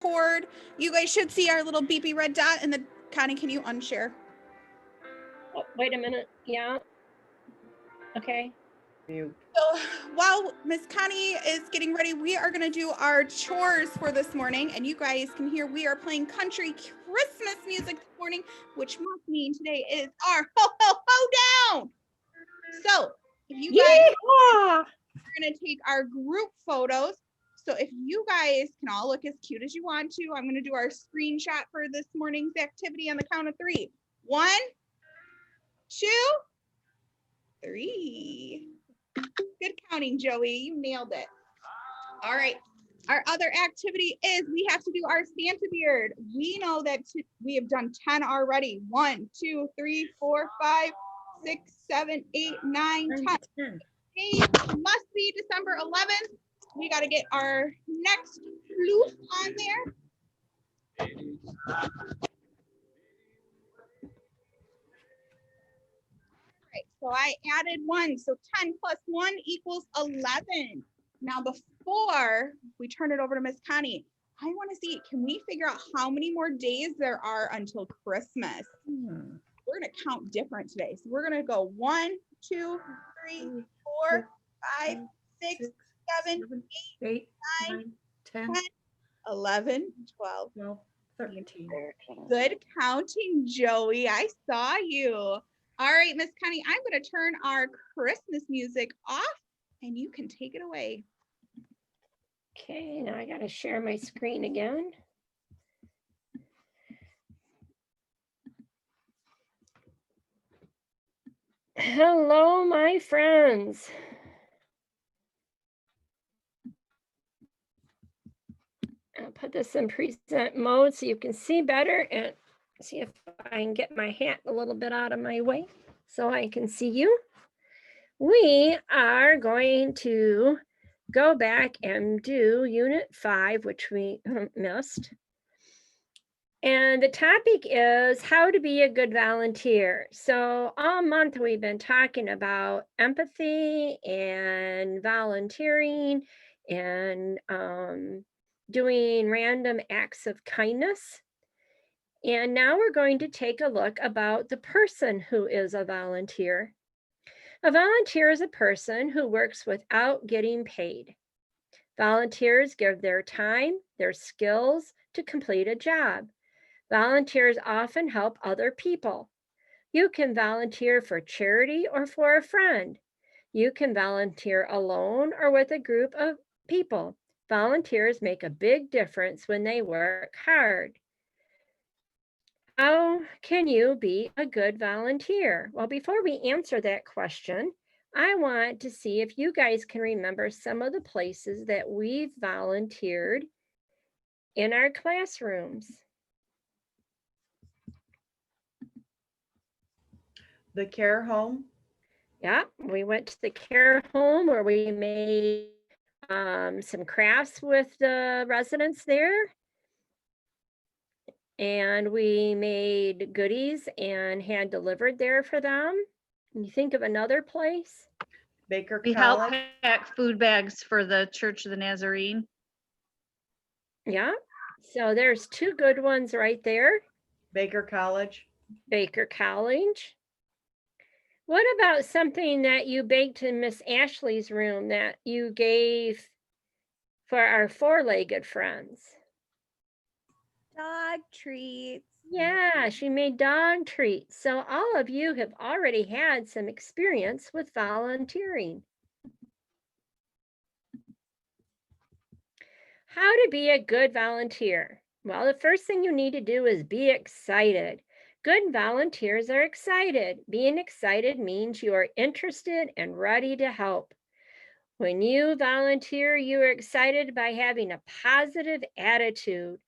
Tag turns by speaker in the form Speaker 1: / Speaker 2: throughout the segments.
Speaker 1: record. You guys should see our little beepy red dot. And then, Connie, can you unshare?
Speaker 2: Oh, wait a minute. Yeah. Okay.
Speaker 1: So while Miss Connie is getting ready, we are going to do our chores for this morning. And you guys can hear we are playing country Christmas music this morning, which must mean today is our ho, ho, ho down. So if you guys are going to take our group photos. So if you guys can all look as cute as you want to, I'm going to do our screenshot for this morning's activity on the count of 3. 1, 2, 3. Good counting, Joey. You nailed it. All right. Our other activity is we have to do our Santa beard. We know that we have done 10 already. 1, 2, 3, 4, 5, 6, 7, 8, 9, 10. Hey, must be December 11th. We got to get our next floof on there. So I added 1. So 10 plus 1 equals 11. Now, before we turn it over to Miss Connie, I want to see, can we figure out how many more days there are until Christmas? We're going to count different today. So we're going to go 1, 2, 3, 4, 5, 6, 7, 8, 9, 10, 11, 12, 13. Good counting, Joey. I saw you. All right, Miss Connie, I'm going to turn our Christmas music off and you can take it away.
Speaker 2: Okay, now I got to share my screen again. Hello, my friends. I'll put this in present mode so you can see better and see if I can get my hat a little bit out of my way so I can see you. We are going to go back and do Unit 5, which we missed. And the topic is how to be a good volunteer. So all month we've been talking about empathy and volunteering and doing random acts of kindness. And now we're going to take a look about the person who is a volunteer. A volunteer is a person who works without getting paid. Volunteers give their time, their skills to complete a job. Volunteers often help other people. You can volunteer for charity or for a friend. You can volunteer alone or with a group of people. Volunteers make a big difference when they work hard. How can you be a good volunteer? Well, before we answer that question, I want to see if you guys can remember some of the places that we've volunteered in our classrooms.
Speaker 3: The care home.
Speaker 2: Yeah, we went to the care home where we made some crafts with the residents there. And we made goodies and had delivered there for them. Can you think of another place?
Speaker 3: Baker
Speaker 4: We
Speaker 3: College.
Speaker 4: helped pack food bags for the Church of the Nazarene.
Speaker 2: Yeah, so there's 2 good ones right there.
Speaker 3: Baker College.
Speaker 2: Baker College. What about something that you baked in Miss Ashley's room that you gave for our 4-legged friends?
Speaker 1: Dog treats.
Speaker 2: Yeah, she made dog treats. So all of you have already had some experience with volunteering. How to be a good volunteer? Well, the first thing you need to do is be excited. Good volunteers are excited. Being excited means you are interested and ready to help. When you volunteer, you are excited by having a positive attitude.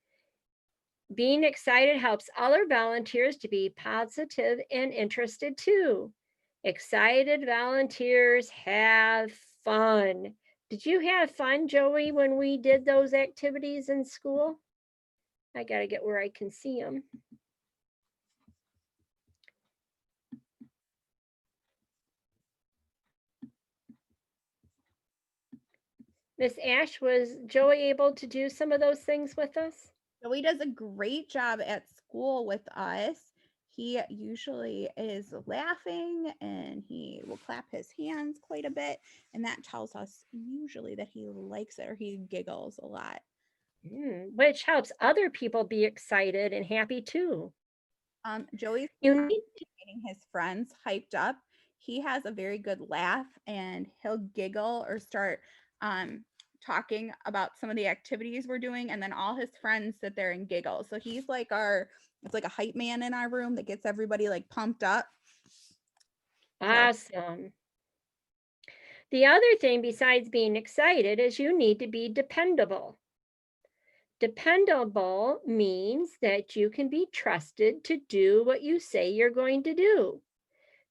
Speaker 2: Being excited helps other volunteers to be positive and interested too. Excited volunteers have fun. Did you have fun, Joey, when we did those activities in school? I got to get where I can see them. Miss Ash, was Joey able to do some of those things with us?
Speaker 1: Joey does a great job at school with us. He usually is laughing and he will clap his hands quite a bit. And that tells us usually that he likes it or he giggles a lot.
Speaker 2: Which helps other people be excited and happy too.
Speaker 1: Joey's
Speaker 2: You need
Speaker 1: getting his friends hyped up. He has a very good laugh and he'll giggle or start talking about some of the activities we're doing, and then all his friends sit there and giggle. So he's like it's like a hype man in our room that gets everybody like pumped up.
Speaker 2: awesome. The other thing besides being excited is you need to be dependable. Dependable means that you can be trusted to do what you say you're going to do.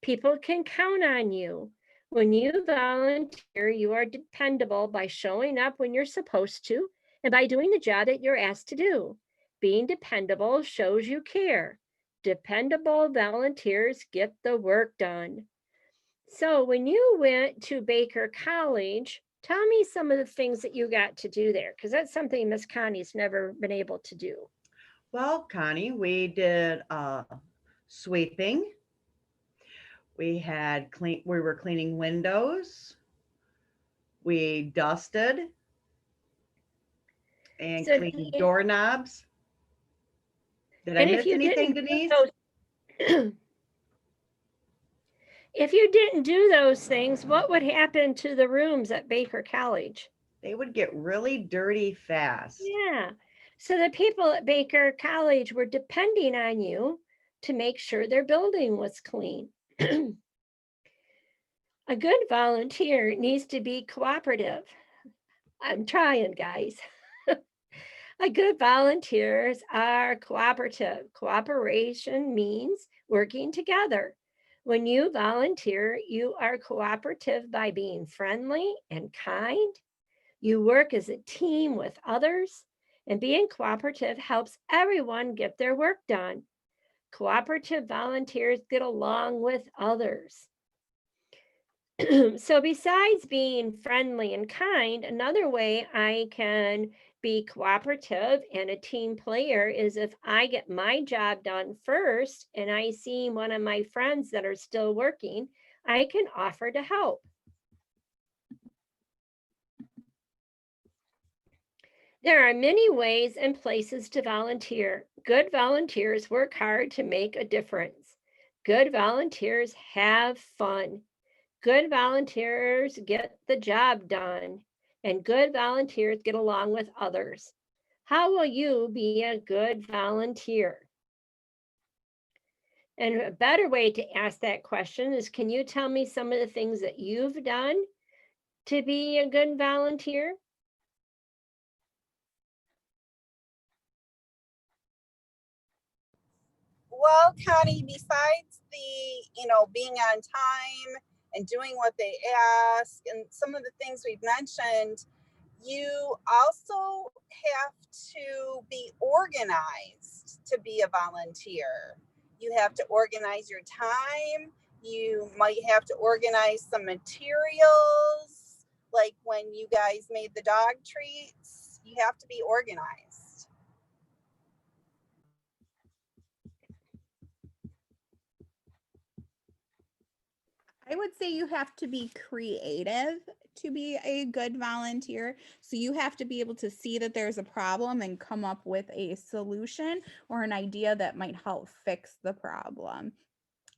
Speaker 2: People can count on you. When you volunteer, you are dependable by showing up when you're supposed to and by doing the job that you're asked to do. Being dependable shows you care. Dependable volunteers get the work done. So when you went to Baker College, tell me some of the things that you got to do there, because that's something Miss Connie's never been able to do.
Speaker 3: Well, Connie, we did sweeping. We were cleaning windows. We dusted and
Speaker 2: So,
Speaker 3: cleaned doorknobs. Did I
Speaker 2: and if
Speaker 3: miss
Speaker 2: you
Speaker 3: anything,
Speaker 2: didn't do
Speaker 3: Denise?
Speaker 2: those, if you didn't do those things, what would happen to the rooms at Baker College?
Speaker 3: They would get really dirty fast.
Speaker 2: Yeah. So the people at Baker College were depending on you to make sure their building was clean. A good volunteer needs to be cooperative. I'm trying, guys. A good volunteers are cooperative. Cooperation means working together. When you volunteer, you are cooperative by being friendly and kind. You work as a team with others, and being cooperative helps everyone get their work done. Cooperative volunteers get along with others. So besides being friendly and kind, another way I can be cooperative and a team player is if I get my job done first and I see one of my friends that are still working, I can offer to help. There are many ways and places to volunteer. Good volunteers work hard to make a difference. Good volunteers have fun. Good volunteers get the job done, and good volunteers get along with others. How will you be a good volunteer? And a better way to ask that question is, can you tell me some of the things that you've done to be a good volunteer?
Speaker 5: Well, Connie, besides being on time and doing what they ask and some of the things we've mentioned, you also have to be organized to be a volunteer. You have to organize your time. You might have to organize some materials, like when you guys made the dog treats. You have to be organized.
Speaker 1: I would say you have to be creative to be a good volunteer. So you have to be able to see that there's a problem and come up with a solution or an idea that might help fix the problem.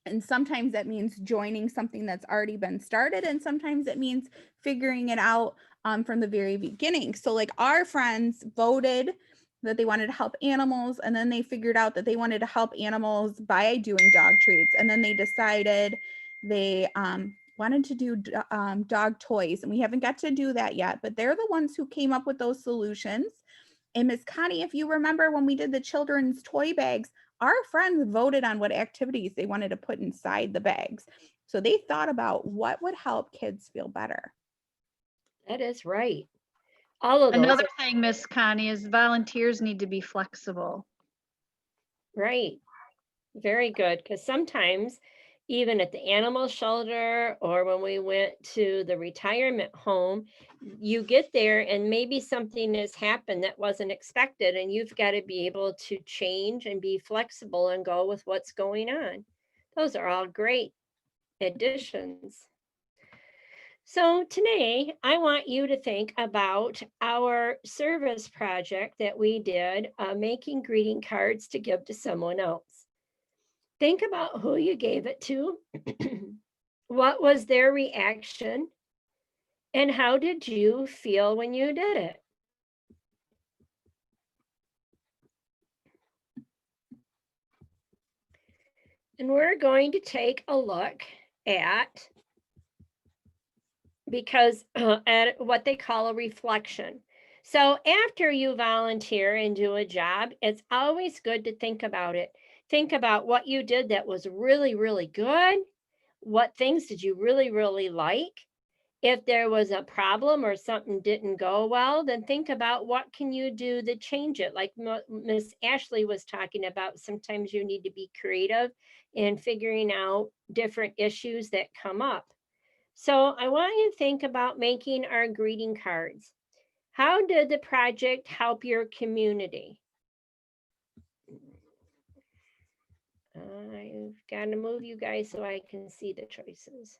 Speaker 1: And sometimes that means joining something that's already been started, and sometimes it means figuring it out from the very beginning. So like our friends voted that they wanted to help animals, and then they figured out that they wanted to help animals by doing dog treats, and then they decided they wanted to do dog toys, and we haven't got to do that yet, but they're the ones who came up with those solutions. And Miss Connie, if you remember when we did the children's toy bags, our friends voted on what activities they wanted to put inside the bags. So they thought about what would help kids feel better.
Speaker 2: That is right. All of those
Speaker 4: Another
Speaker 2: are
Speaker 4: thing, Miss Connie, is volunteers need to be flexible.
Speaker 2: right. Very good, because sometimes even at the animal shelter or when we went to the retirement home, you get there and maybe something has happened that wasn't expected, and you've got to be able to change and be flexible and go with what's going on. Those are all great additions. So today, I want you to think about our service project that we did, making greeting cards to give to someone else. Think about who you gave it to, what was their reaction, and how did you feel when you did it? And we're going to take a look at at what they call a reflection. So after you volunteer and do a job, it's always good to think about it. Think about what you did that was really, really good. What things did you really, really like? If there was a problem or something didn't go well, then think about what can you do to change it. Like Miss Ashley was talking about, sometimes you need to be creative in figuring out different issues that come up. So I want you to think about making our greeting cards. How did the project help your community? I've got to move you guys so I can see the choices.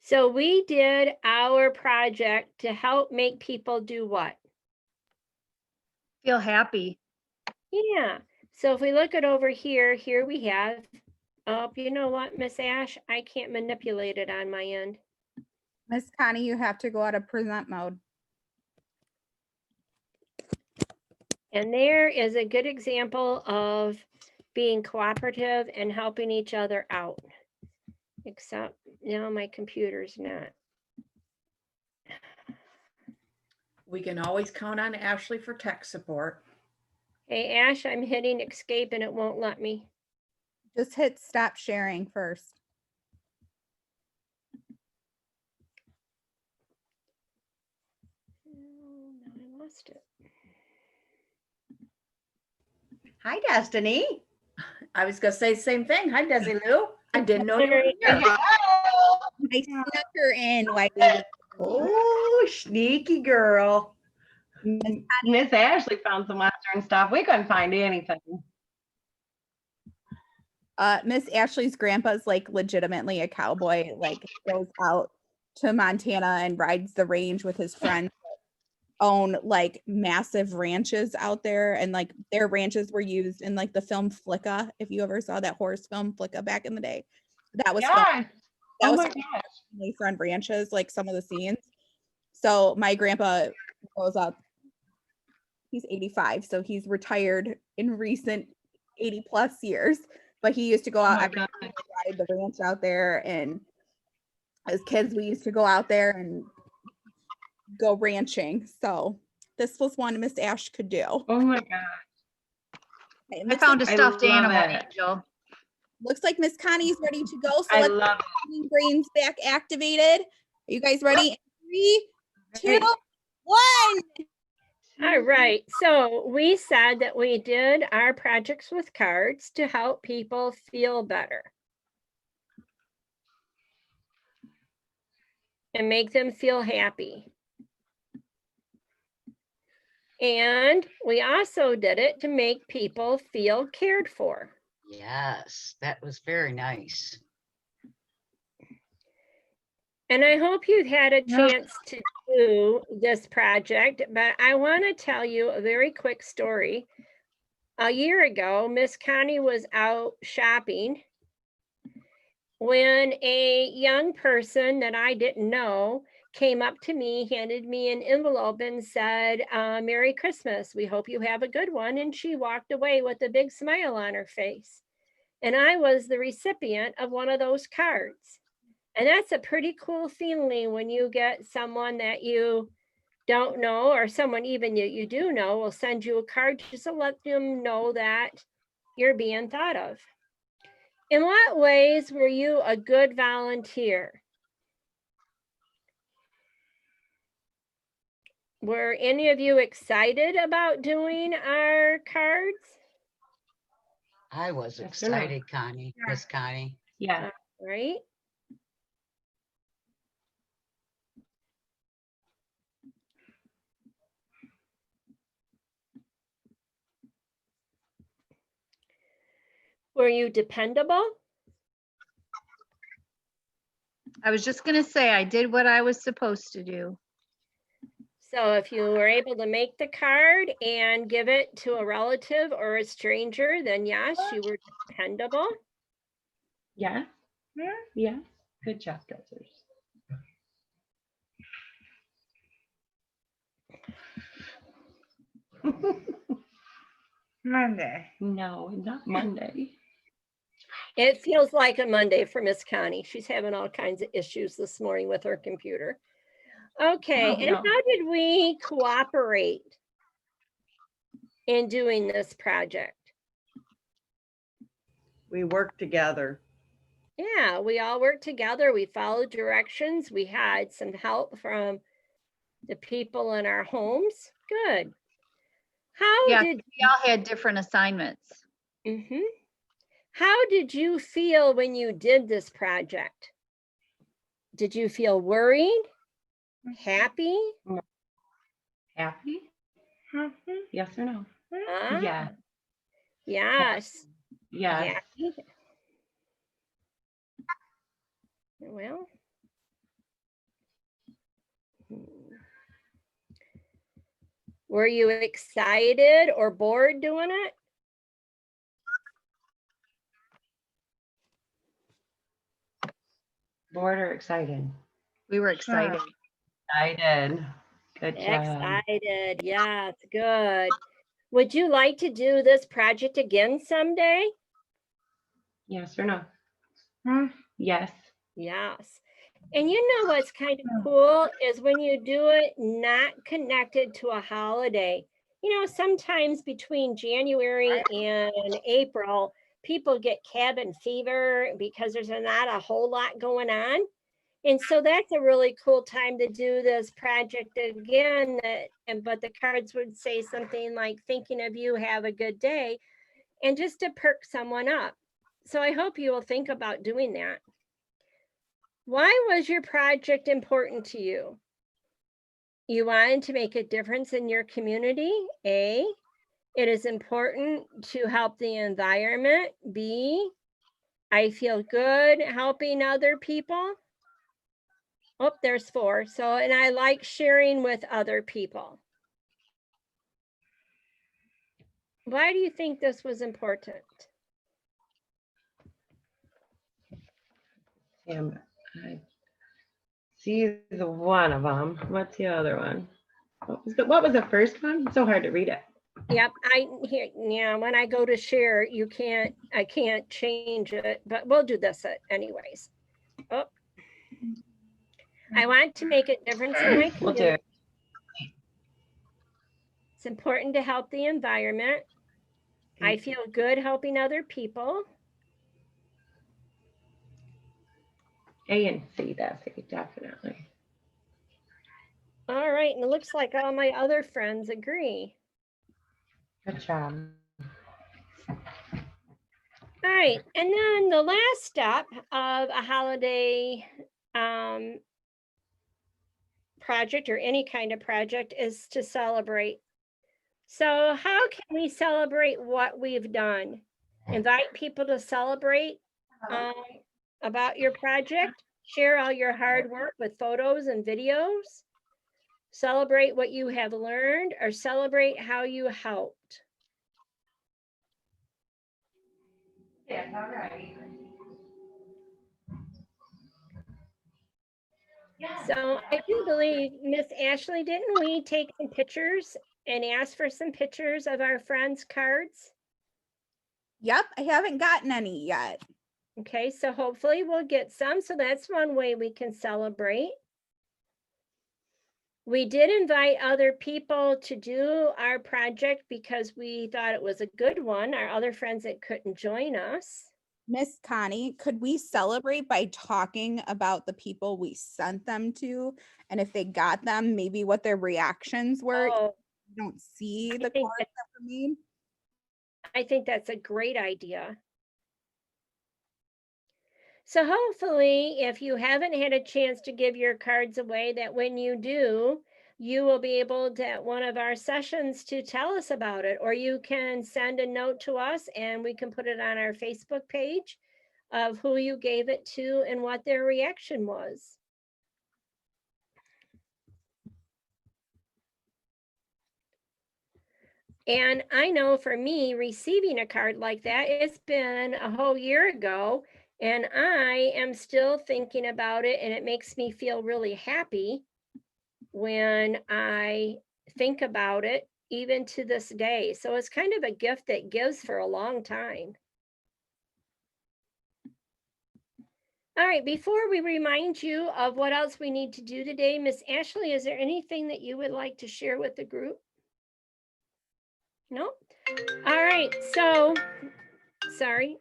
Speaker 2: So we did our project to help make people do what?
Speaker 4: Feel happy.
Speaker 2: Yeah. So if we look at over here, here we have, oh, you know what, Miss Ash, I can't manipulate it on my end.
Speaker 1: Miss Connie, you have to go out of present mode.
Speaker 2: And there is a good example of being cooperative and helping each other out. Except now my computer's not.
Speaker 6: We can always count on Ashley for tech support.
Speaker 2: Hey, Ash, I'm hitting escape and it won't let me.
Speaker 1: Just hit stop sharing first.
Speaker 2: Oh, no, I lost it.
Speaker 3: Hi, Destiny.
Speaker 6: I was gonna say the same thing. Hi, Desi Lou. I didn't know you were
Speaker 2: Sorry,
Speaker 6: here.
Speaker 1: I snuck her in while we were.
Speaker 3: Oh, sneaky girl.
Speaker 7: Miss Ashley found some Western stuff. We couldn't find anything.
Speaker 1: Miss Ashley's grandpa's like legitimately a cowboy, like goes out to Montana and rides the range with his friends that own like massive ranches out there, and like their ranches were used in like the film Flicka. If you ever saw that horse film Flicka back in the day, that was filmed.
Speaker 7: Yeah.
Speaker 1: That
Speaker 7: Oh
Speaker 1: was
Speaker 7: my gosh.
Speaker 1: family friend ranches, like some of the scenes. So my grandpa goes up. He's 85, so he's retired in recent 80 plus years. But he used to go
Speaker 7: Oh
Speaker 1: out
Speaker 7: my
Speaker 1: every
Speaker 7: God.
Speaker 1: day to ride the ranch out there, and as kids we used to go out there and go ranching. So this was one Miss Ash could do.
Speaker 7: Oh my God.
Speaker 1: Okay,
Speaker 4: I found a
Speaker 7: I
Speaker 4: stuffed
Speaker 7: love
Speaker 4: animal
Speaker 7: it.
Speaker 4: angel.
Speaker 1: looks like Miss Connie's ready to go. So
Speaker 7: I
Speaker 1: let's
Speaker 7: love
Speaker 1: get the brains back activated. Are you guys ready? 3, 2,
Speaker 7: it.
Speaker 1: 1.
Speaker 2: All right, so we said that we did our projects with cards to help people feel better and make them feel happy. And we also did it to make people feel cared for.
Speaker 8: Yes, that was very nice.
Speaker 2: And I hope you've had a
Speaker 4: Yeah.
Speaker 2: chance to do this project, but I want to tell you a very quick story. A year ago, Miss Connie was out shopping when a young person that I didn't know came up to me, handed me an envelope and said, Merry Christmas. We hope you have a good one. And she walked away with a big smile on her face. And I was the recipient of one of those cards. And that's a pretty cool feeling when you get someone that you don't know, or someone even you do know will send you a card just to let them know that you're being thought of. In what ways were you a good volunteer? Were any of you excited about doing our cards?
Speaker 8: I was
Speaker 7: Yes or no?
Speaker 8: excited, Connie, Miss Connie.
Speaker 7: Yeah.
Speaker 2: Right? Were you dependable?
Speaker 4: I was just gonna say, I did what I was supposed to do.
Speaker 2: So if you were able to make the card and give it to a relative or a stranger, then yes, you were dependable.
Speaker 7: Yeah. Yeah. Good job, guys.
Speaker 3: Monday.
Speaker 7: No, not Monday.
Speaker 2: It feels like a Monday for Miss Connie. She's having all kinds of issues this morning with her computer. Okay,
Speaker 7: Oh,
Speaker 2: and
Speaker 7: no.
Speaker 2: how did we cooperate in doing this project?
Speaker 3: We worked together.
Speaker 2: Yeah, we all worked together. We followed directions. We had some help from the people in our homes. Good. How
Speaker 4: Yeah,
Speaker 2: did
Speaker 4: we all had different assignments.
Speaker 2: Mhm. How did you feel when you did this project? Did you feel worried? Happy?
Speaker 7: Happy? Yes or no?
Speaker 2: Ah,
Speaker 7: Yeah.
Speaker 2: yes.
Speaker 7: Yes.
Speaker 2: Happy. Well. Were you excited or bored doing it?
Speaker 7: Bored or excited?
Speaker 4: We were excited.
Speaker 7: Excited. Good job.
Speaker 2: Excited. Yes, good. Would you like to do this project again someday?
Speaker 7: Yes or no? Yes.
Speaker 2: Yes. And you know what's kind of cool is when you do it not connected to a holiday. You know, sometimes between January and April, people get cabin fever because there's not a whole lot going on. And so that's a really cool time to do this project again. But the cards would say something like, thinking of you, have a good day, and just to perk someone up. So I hope you will think about doing that. Why was your project important to you? You wanted to make a difference in your community. A, it is important to help the environment. B, I feel good helping other people. Oh, there's 4. So, and I like sharing with other people. Why do you think this was important?
Speaker 7: I see the one of them. What's the other one? What was the first one? It's so hard to read it.
Speaker 2: Yep, yeah, when I go to share, I can't change it, but we'll do this anyways. Oh, I want to make a difference in my
Speaker 7: We'll do
Speaker 2: community.
Speaker 7: it.
Speaker 2: It's important to help the environment. I feel good helping other people.
Speaker 7: A and C, that's it, definitely.
Speaker 2: All right, and it looks like all my other friends agree.
Speaker 7: Good job.
Speaker 2: All right, and then the last step of a holiday project or any kind of project is to celebrate. So how can we celebrate what we've done? Invite people to celebrate about your project, share all your hard work with photos and videos, celebrate what you have learned, or celebrate how you helped.
Speaker 7: Yes, all right.
Speaker 2: So I do believe, Miss Ashley, didn't we take some pictures and ask for some pictures of our friends' cards?
Speaker 1: Yep, I haven't gotten any yet.
Speaker 2: Okay, so hopefully we'll get some. So that's one way we can celebrate. We did invite other people to do our project because we thought it was a good one, our other friends that couldn't join us.
Speaker 1: Miss Connie, could we celebrate by talking about the people we sent them to? And if they got them, maybe what their reactions were?
Speaker 2: Oh,
Speaker 1: You don't see
Speaker 2: I
Speaker 1: the
Speaker 2: think
Speaker 1: cards that were made.
Speaker 2: I think that's a great idea. So hopefully, if you haven't had a chance to give your cards away, that when you do, you will be able to, at one of our sessions, to tell us about it, or you can send a note to us and we can put it on our Facebook page of who you gave it to and what their reaction was. And I know for me, receiving a card like that, it's been a whole year ago, and I am still thinking about it, and it makes me feel really happy when I think about it, even to this day. So it's kind of a gift that gives for a long time. All right, before we remind you of what else we need to do today, Miss Ashley, is there anything that you would like to share with the group? No? All right, so, sorry.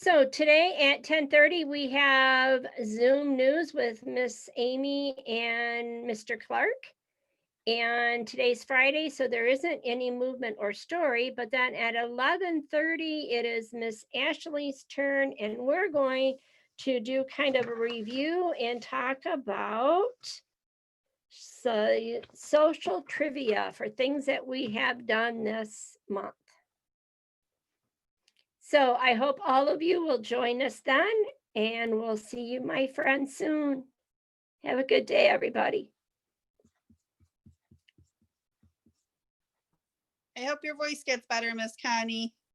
Speaker 2: So today at 10:30, we have Zoom news with Miss Amy and Mr. Clark. And today's Friday, so there isn't any movement or story, but then at 11:30, it is Miss Ashley's turn, and we're going to do kind of a review and talk about social trivia for things that we have done this month. So I hope all of you will join us then, and we'll see you, my friends, soon. Have a good day, everybody.
Speaker 5: I hope your voice gets better, Miss Connie.